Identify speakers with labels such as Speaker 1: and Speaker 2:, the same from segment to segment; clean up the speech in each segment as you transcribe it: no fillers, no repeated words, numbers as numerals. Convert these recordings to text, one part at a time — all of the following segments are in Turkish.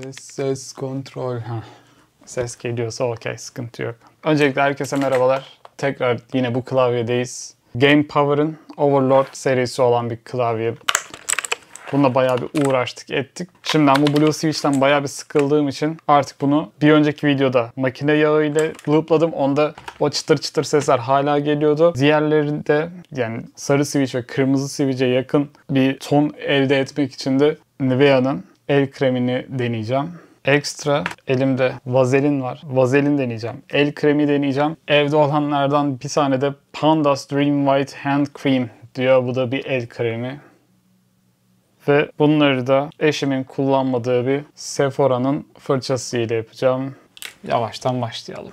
Speaker 1: Ses kontrol. Ses geliyorsa okey, sıkıntı yok. Öncelikle herkese merhabalar. Tekrar yine bu klavyedeyiz. Game Power'ın Overlord serisi olan bir klavye. Bununla bayağı bir uğraştık ettik. Şimdi ben bu Blue Switch'ten bayağı bir sıkıldığım için artık bunu bir önceki videoda makine yağı ile loopladım. Onda o çıtır çıtır sesler hala geliyordu. Diğerlerinde yani sarı switch ve kırmızı switch'e yakın bir ton elde etmek için de Nivea'nın el kremini deneyeceğim. Ekstra elimde vazelin var. Vazelin deneyeceğim. El kremi deneyeceğim. Evde olanlardan bir tane de Pandas Dream White Hand Cream diyor. Bu da bir el kremi. Ve bunları da eşimin kullanmadığı bir Sephora'nın fırçası ile yapacağım. Yavaştan başlayalım.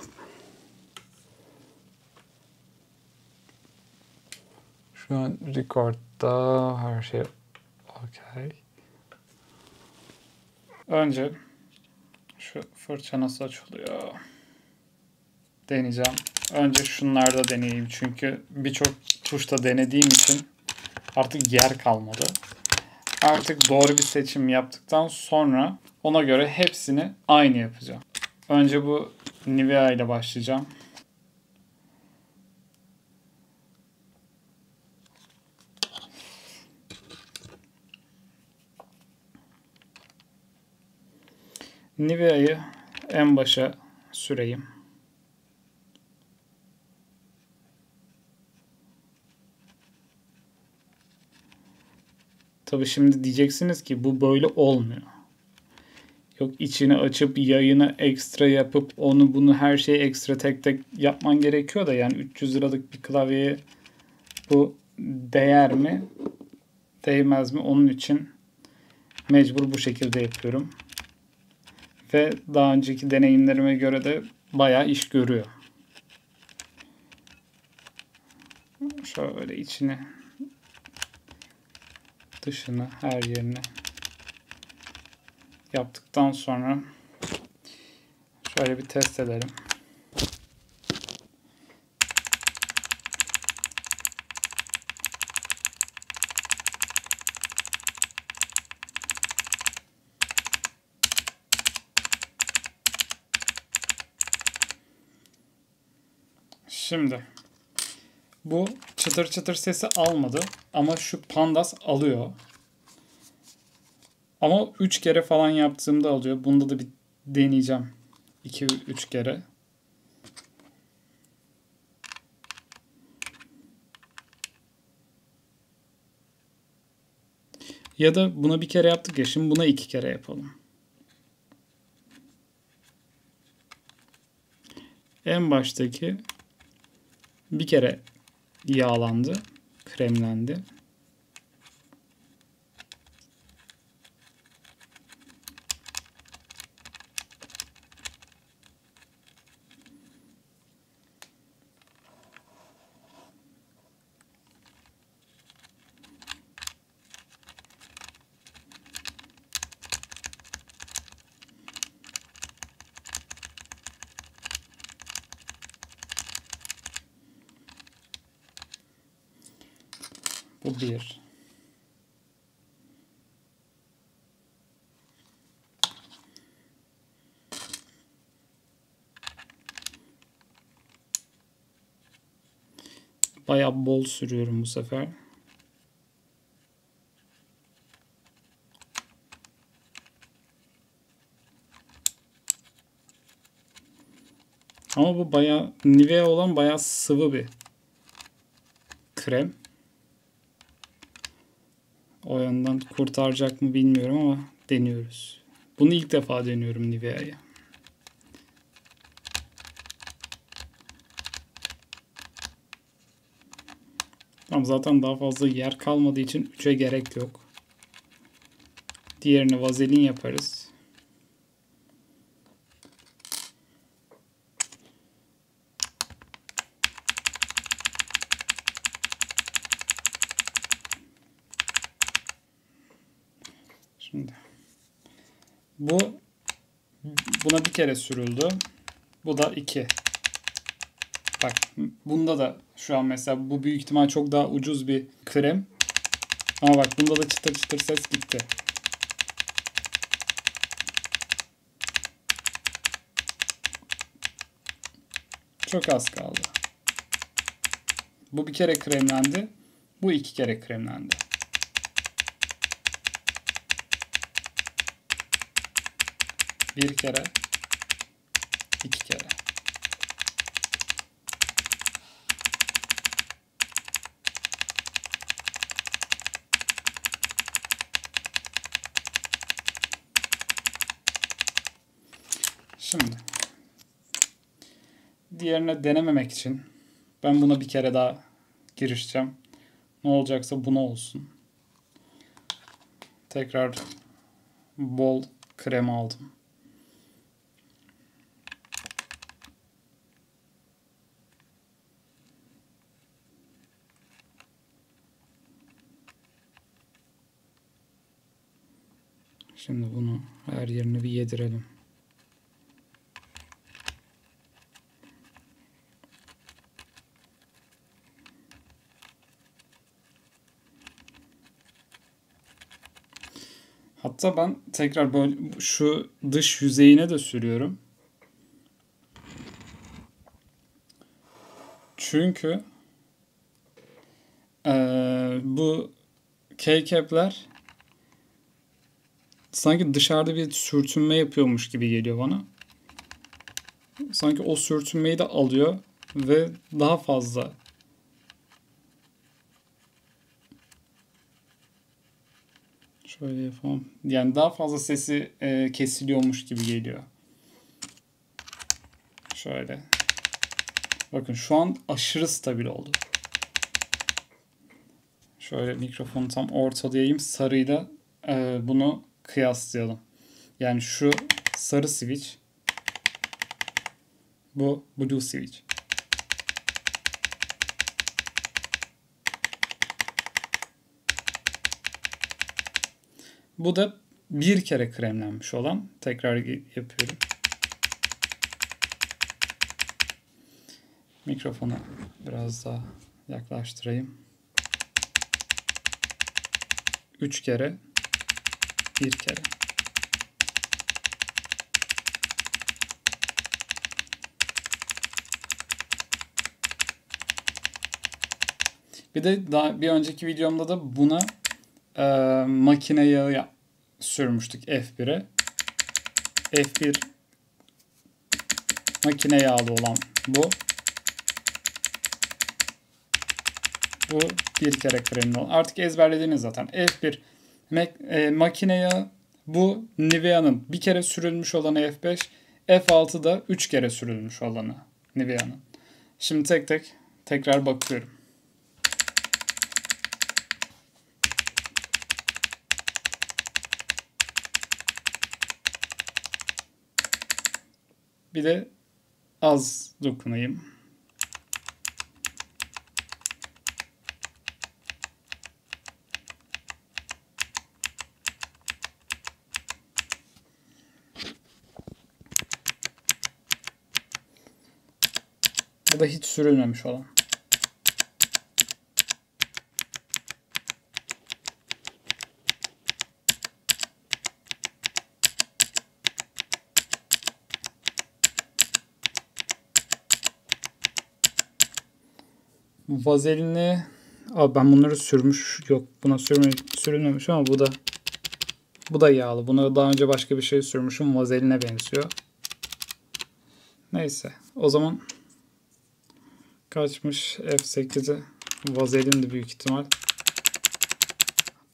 Speaker 1: Şu an record'da her şey okey. Önce şu fırça nasıl açılıyor deneyeceğim. Önce şunlarda deneyeyim çünkü birçok tuşta denediğim için artık yer kalmadı. Artık doğru bir seçim yaptıktan sonra ona göre hepsini aynı yapacağım. Önce bu Nivea ile başlayacağım. Nivea'yı en başa süreyim. Tabii şimdi diyeceksiniz ki bu böyle olmuyor. Yok içini açıp yayını ekstra yapıp onu bunu her şeyi ekstra tek tek yapman gerekiyor da yani 300 liralık bir klavyeye bu değer mi? Değmez mi? Onun için mecbur bu şekilde yapıyorum. Ve daha önceki deneyimlerime göre de bayağı iş görüyor. Şöyle içini, dışını, her yerini yaptıktan sonra şöyle bir test edelim. Şimdi bu çıtır çıtır sesi almadı ama şu Pandas alıyor. Ama 3 kere falan yaptığımda alıyor. Bunda da bir deneyeceğim. 2-3 kere. Ya da buna bir kere yaptık ya. Şimdi buna 2 kere yapalım. En baştaki bir kere yağlandı. Kremlendi. Bu bir. Bayağı bol sürüyorum bu sefer. Ama bu bayağı Nivea olan bayağı sıvı bir krem. O yandan kurtaracak mı bilmiyorum ama deniyoruz. Bunu ilk defa deniyorum Nivea'yı. Ama zaten daha fazla yer kalmadığı için 3'e gerek yok. Diğerini vazelin yaparız. Şimdi buna bir kere sürüldü. Bu da 2. Bak bunda da şu an mesela bu büyük ihtimal çok daha ucuz bir krem. Ama bak bunda da çıtır çıtır ses gitti. Çok az kaldı. Bu bir kere kremlendi. Bu 2 kere kremlendi. Bir kere. 2 kere. Şimdi diğerine denememek için ben buna bir kere daha girişeceğim. Ne olacaksa buna olsun. Tekrar bol krem aldım. Şimdi bunu her yerine bir yedirelim. Hatta ben tekrar böyle şu dış yüzeyine de sürüyorum. Çünkü bu keycap'ler sanki dışarıda bir sürtünme yapıyormuş gibi geliyor bana. Sanki o sürtünmeyi de alıyor ve daha fazla şöyle yapalım. Yani daha fazla sesi kesiliyormuş gibi geliyor. Şöyle. Bakın şu an aşırı stabil oldu. Şöyle mikrofonu tam ortalayayım. Sarıyla bunu kıyaslayalım. Yani şu sarı switch. Bu blue switch. Bu da bir kere kremlenmiş olan. Tekrar yapıyorum. Mikrofonu biraz daha yaklaştırayım. 3 kere, 1 kere. Bir de daha bir önceki videomda da buna makine yağı sürmüştük F1'e. F1 makine yağlı olan bu. Bu bir kere kremli olan. Artık ezberlediniz zaten. F1 makine yağı. Bu Nivea'nın bir kere sürülmüş olanı F5. F6 da 3 kere sürülmüş olanı Nivea'nın. Şimdi tekrar bakıyorum. Bir de az dokunayım. Bu da hiç sürülmemiş olan. Vazelini ben bunları sürmüş yok, buna sürülmemiş ama bu da yağlı. Buna daha önce başka bir şey sürmüşüm. Vazeline benziyor. Neyse. O zaman kaçmış? F8'i vazelindi büyük ihtimal.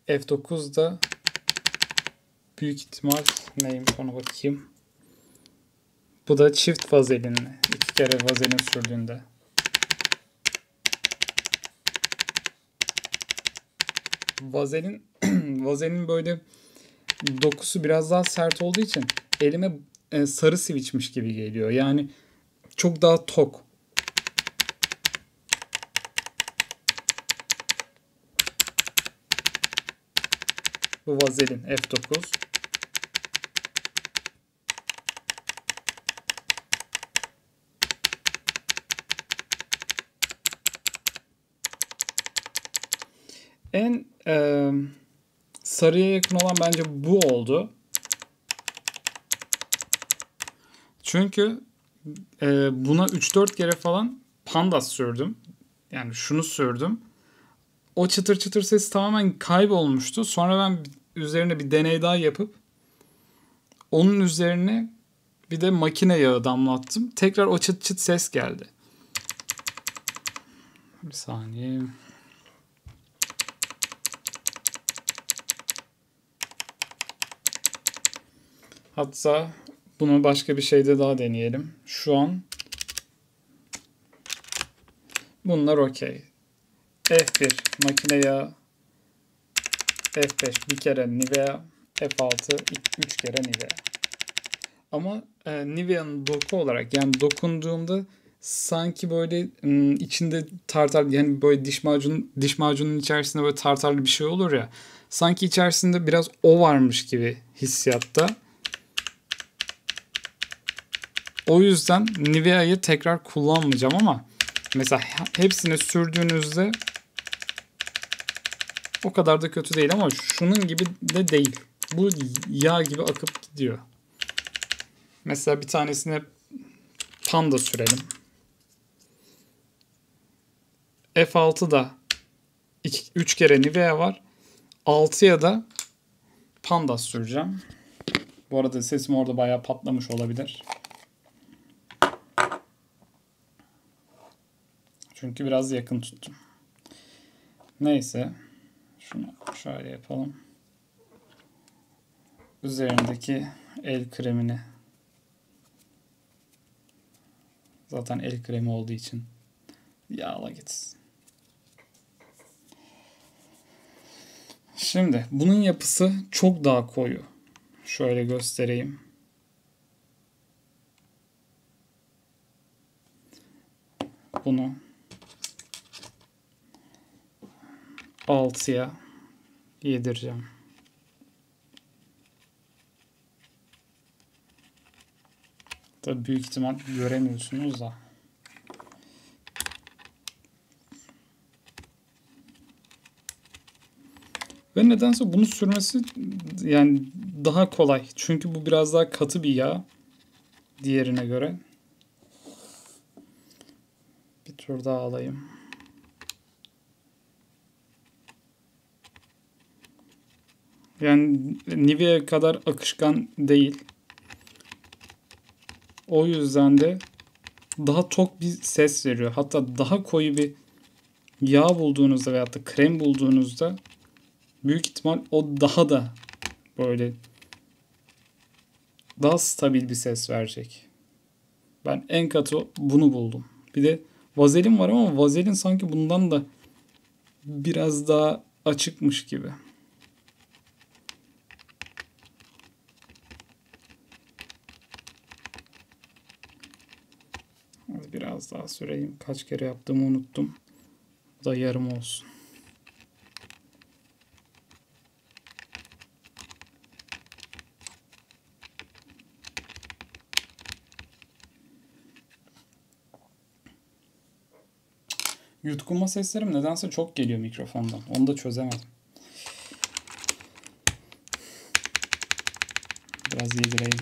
Speaker 1: F9 da büyük ihtimal neymiş ona bakayım. Bu da çift vazelinli. 2 kere vazelin sürdüğünde. Vazelin böyle dokusu biraz daha sert olduğu için elime sarı switchmiş gibi geliyor. Yani çok daha tok. Bu vazelin F9. En sarıya yakın olan bence bu oldu. Çünkü Buna 3-4 kere falan Pandas sürdüm. Yani şunu sürdüm. O çıtır çıtır ses tamamen kaybolmuştu. Sonra ben üzerine bir deney daha yapıp onun üzerine bir de makine yağı damlattım. Tekrar o çıt çıt ses geldi. Bir saniye. Hatta bunu başka bir şeyde daha deneyelim. Şu an bunlar okey. F1 makine yağı, F5 bir kere Nivea, F6 3 kere Nivea. Ama Nivea'nın doku olarak, yani dokunduğumda sanki böyle içinde tartar, yani böyle diş macunun içerisinde böyle tartarlı bir şey olur ya. Sanki içerisinde biraz o varmış gibi hissiyatta. O yüzden Nivea'yı tekrar kullanmayacağım ama mesela hepsini sürdüğünüzde o kadar da kötü değil ama şunun gibi de değil. Bu yağ gibi akıp gidiyor. Mesela bir tanesine Panda sürelim. F6'da 3 kere Nivea var. 6'ya da Panda süreceğim. Bu arada sesim orada bayağı patlamış olabilir. Çünkü biraz yakın tuttum. Neyse. Şunu şöyle yapalım. Üzerindeki el kremini, zaten el kremi olduğu için yağla gitsin. Şimdi bunun yapısı çok daha koyu. Şöyle göstereyim. Bunu 6'ya yedireceğim. Tabii büyük ihtimal göremiyorsunuz da. Ve nedense bunu sürmesi yani daha kolay. Çünkü bu biraz daha katı bir yağ diğerine göre. Bir tur daha alayım. Yani Nivea kadar akışkan değil. O yüzden de daha tok bir ses veriyor. Hatta daha koyu bir yağ bulduğunuzda veyahut da krem bulduğunuzda büyük ihtimal o daha da böyle daha stabil bir ses verecek. Ben en katı bunu buldum. Bir de vazelin var ama vazelin sanki bundan da biraz daha açıkmış gibi. Biraz daha süreyim. Kaç kere yaptığımı unuttum. Bu da yarım olsun. Yutkunma seslerim nedense çok geliyor mikrofondan. Onu da çözemedim. Biraz yedireyim.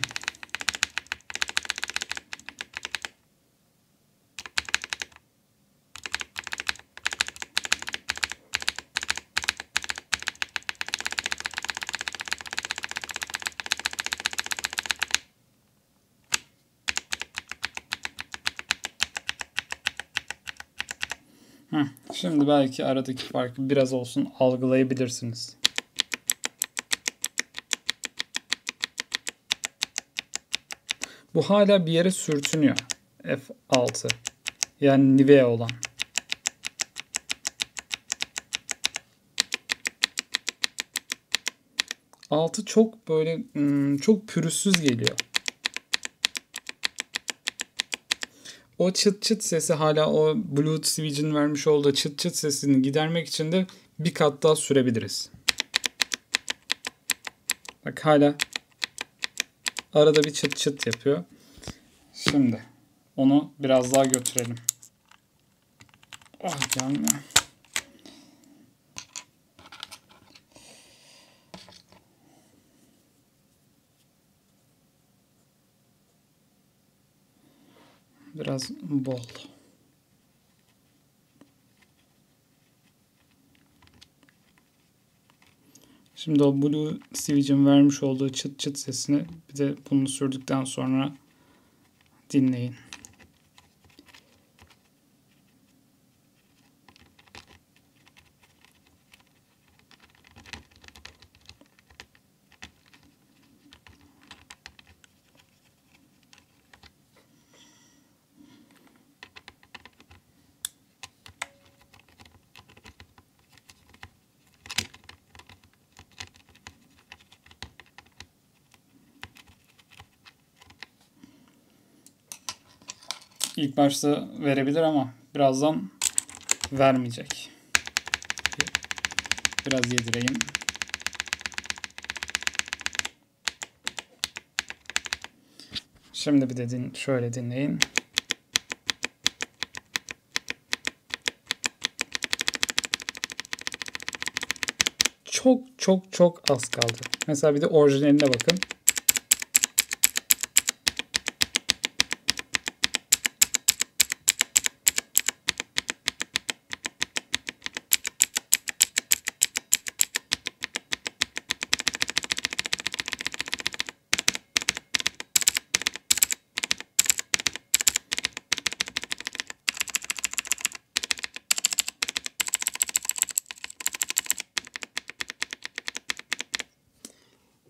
Speaker 1: Şimdi belki aradaki farkı biraz olsun algılayabilirsiniz. Bu hala bir yere sürtünüyor. F6. Yani Nivea olan. Altı çok böyle çok pürüzsüz geliyor. O çıt çıt sesi, hala o Bluetooth switch'in vermiş olduğu çıt çıt sesini gidermek için de bir kat daha sürebiliriz. Bak hala arada bir çıt çıt yapıyor. Şimdi onu biraz daha götürelim. Ah gelmiyor. biraz bol. Şimdi o Blue Siege'in vermiş olduğu çıt çıt sesini bir de bunu sürdükten sonra dinleyin. İlk başta verebilir ama birazdan vermeyecek. Biraz yedireyim. Şimdi bir de şöyle dinleyin. Çok çok çok az kaldı. Mesela bir de orijinaline bakın.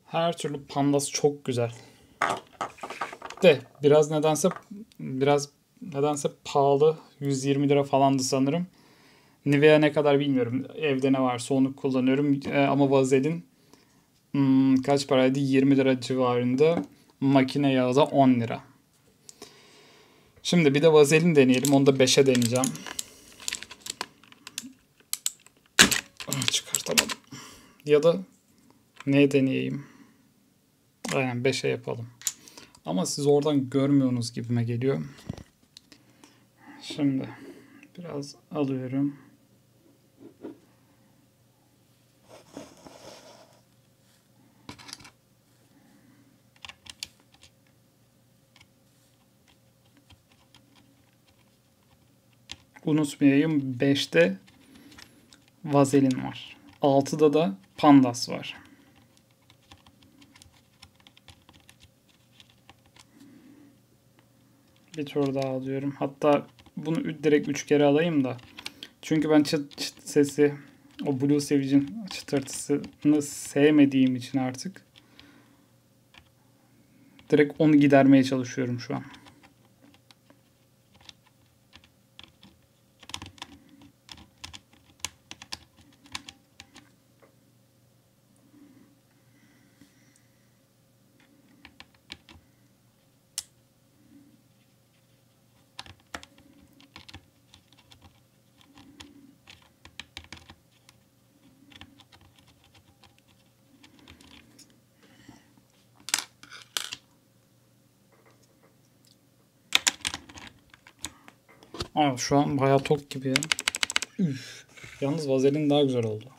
Speaker 1: Her türlü pandas çok güzel. De biraz nedense pahalı. 120 lira falandı sanırım. Nivea ne kadar bilmiyorum. Evde ne varsa onu kullanıyorum. Ama Vazelin kaç paraydı? 20 lira civarında. Makine yağı da 10 lira. Şimdi bir de Vazelin deneyelim. Onu da 5'e deneyeceğim. Çıkartamadım. Ya da ne deneyeyim? Aynen 5'e yapalım. Ama siz oradan görmüyorsunuz gibime geliyor. Şimdi biraz alıyorum. Unutmayayım, 5'te Vazelin var. 6'da da Pandas var. Bir tur daha alıyorum. Hatta bunu direkt 3 kere alayım da. Çünkü ben çıt çıt sesi, o Blue Savage'in çıtırtısını sevmediğim için artık direkt onu gidermeye çalışıyorum şu an. Aa, şu an bayağı tok gibi ya. Üf. Yalnız Vazelin daha güzel oldu.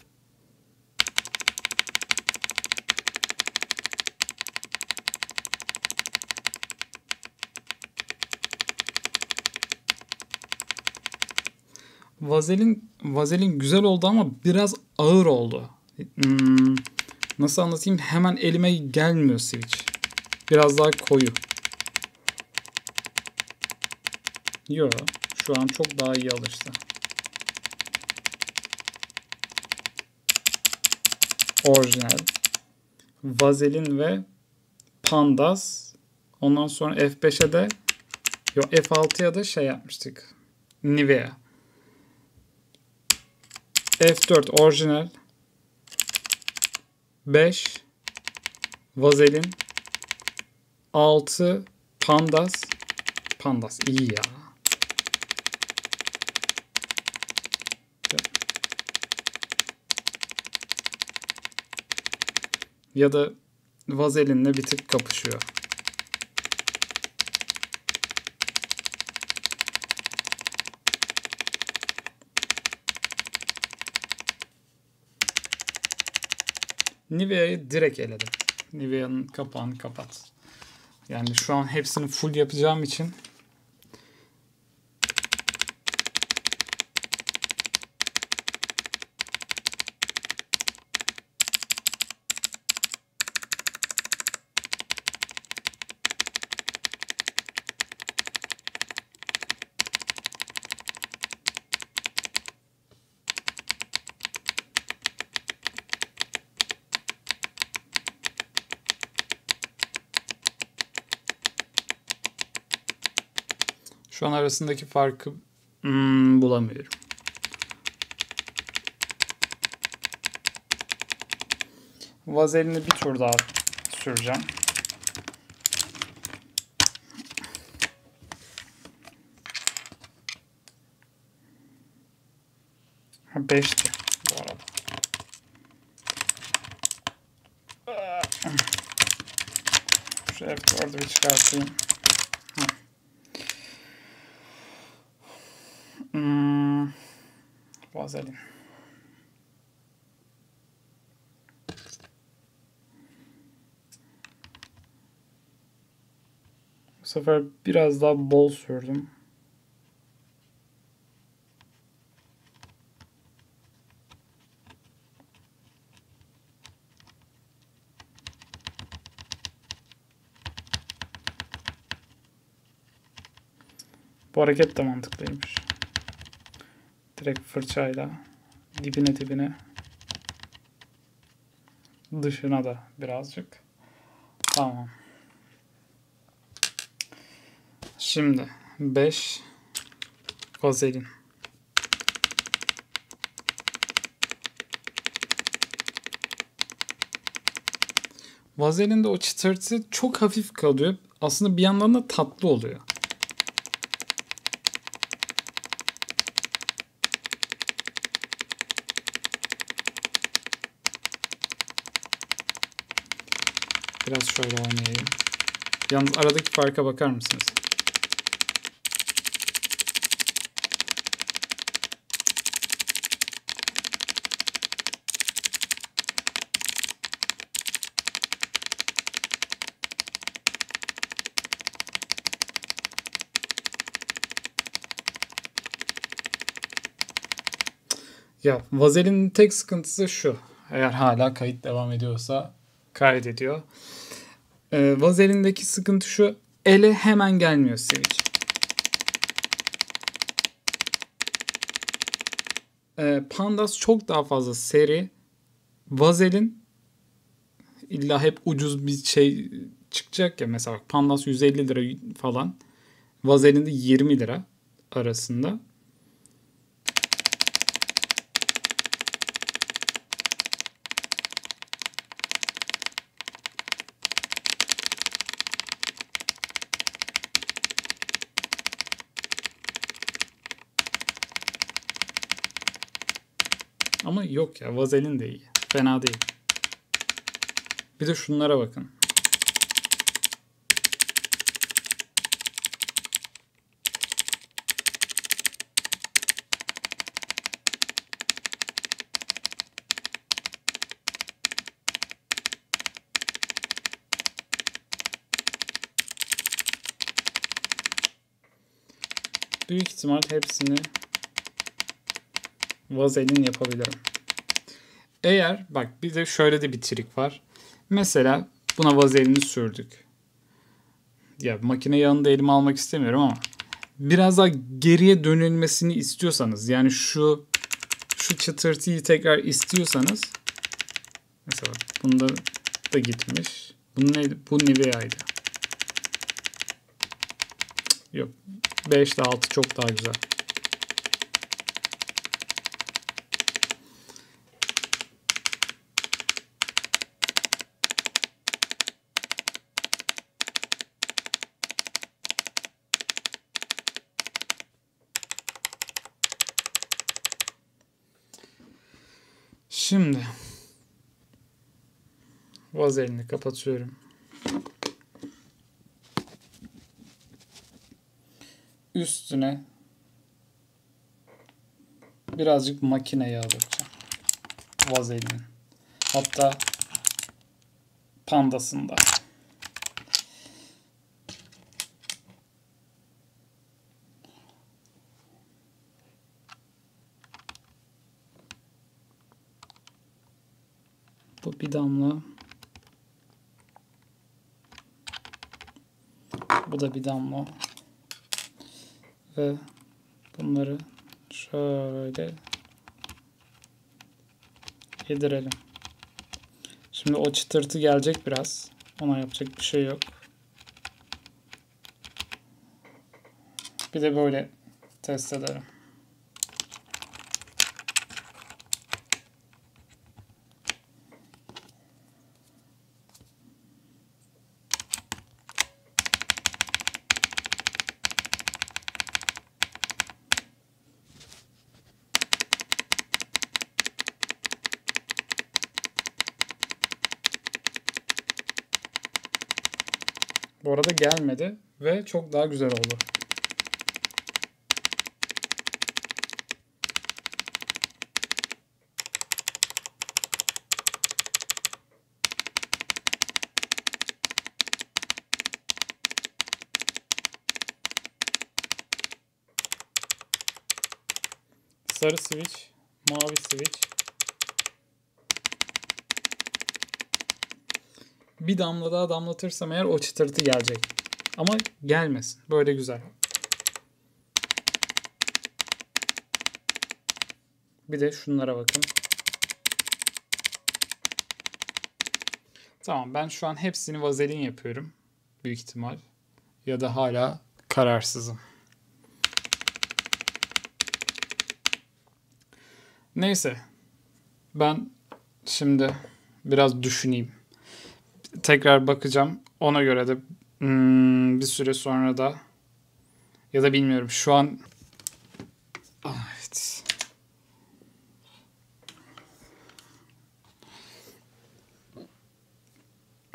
Speaker 1: Vazelin güzel oldu ama biraz ağır oldu. Nasıl anlatayım? Hemen elime gelmiyor switch. Biraz daha koyu. Yo, şu an çok daha iyi alıştı. Orijinal, Vazelin ve Pandas. Ondan sonra F5'e de F6'ya da şey yapmıştık. Nivea. F4 orijinal. 5 Vazelin. 6 Pandas. Pandas iyi ya. Ya da Vazelin'le bir tık kapışıyor. Nivea'yı direkt eledim. Nivea'nın kapağını kapat. Yani şu an hepsini full yapacağım için Şu an arasındaki farkı bulamıyorum. Vazelini bir tur daha süreceğim. Ha, 5'ti bu arada. Şu F4'ü bir çıkartayım. Vazelin. Bu sefer biraz daha bol sürdüm. Bu hareket de mantıklıymış. Direkt fırçayla dibine dışına da birazcık. Tamam. Şimdi 5 vazelin. Vazelinde o çıtırtı çok hafif kalıyor. Aslında bir yandan da tatlı oluyor. Biraz şöyle oynayayım. Yalnız aradaki farka bakar mısınız? Ya vazelinin tek sıkıntısı şu. Eğer hala kayıt devam ediyorsa kaydediyor. Vazelindeki sıkıntı şu. Ele hemen gelmiyor sivilce. Pandas çok daha fazla seri. Vazelin illa hep ucuz bir şey çıkacak ya. Mesela bak, Pandas 150 lira falan. Vazelin de 20 lira arasında. Ama yok ya, vazelin de iyi. Fena değil. Bir de şunlara bakın. Büyük ihtimal hepsini vazelin yapabilirim. Eğer bak, bir de şöyle de bir trik var. Mesela buna vazelini sürdük. Ya makine yağını elime almak istemiyorum ama biraz daha geriye dönülmesini istiyorsanız, yani şu çıtırtıyı tekrar istiyorsanız, mesela bunda da gitmiş. Bu neydi? Bu Nivea'ydı. Yok. 5 ile 6 çok daha güzel. Şimdi vazelini kapatıyorum. Üstüne birazcık makine yağı dökeceğim. Vazelinin. Hatta Pandas'ında. Bu bir damla. Bu da bir damla. Ve bunları şöyle yedirelim. Şimdi o çıtırtı gelecek biraz. Ona yapacak bir şey yok. Bir de böyle test ederim. Bu arada gelmedi ve çok daha güzel oldu. Sarı switch, mavi switch. Bir damla daha damlatırsam eğer o çıtırtı gelecek. Ama gelmesin. Böyle güzel. Bir de şunlara bakın. Tamam, ben şu an hepsini vazelin yapıyorum. Büyük ihtimal. Ya da hala kararsızım. Neyse. Ben şimdi biraz düşüneyim. Tekrar bakacağım. Ona göre de bir süre sonra da ya da bilmiyorum. Şu an evet.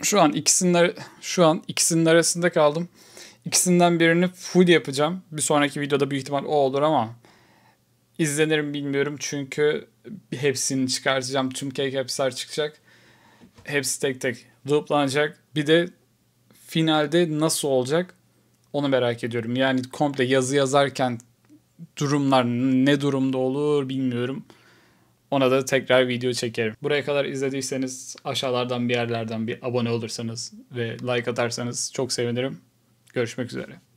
Speaker 1: Şu an ikisinin arasında kaldım. İkisinden birini full yapacağım. Bir sonraki videoda büyük ihtimal o olur ama izlenir mi bilmiyorum çünkü hepsini çıkartacağım. Tüm cake hepsler çıkacak. Hepsi tek tek looplanacak. Bir de finalde nasıl olacak onu merak ediyorum. Yani komple yazı yazarken durumlar ne durumda olur bilmiyorum. Ona da tekrar video çekerim. Buraya kadar izlediyseniz aşağılardan bir yerlerden bir abone olursanız ve like atarsanız çok sevinirim. Görüşmek üzere.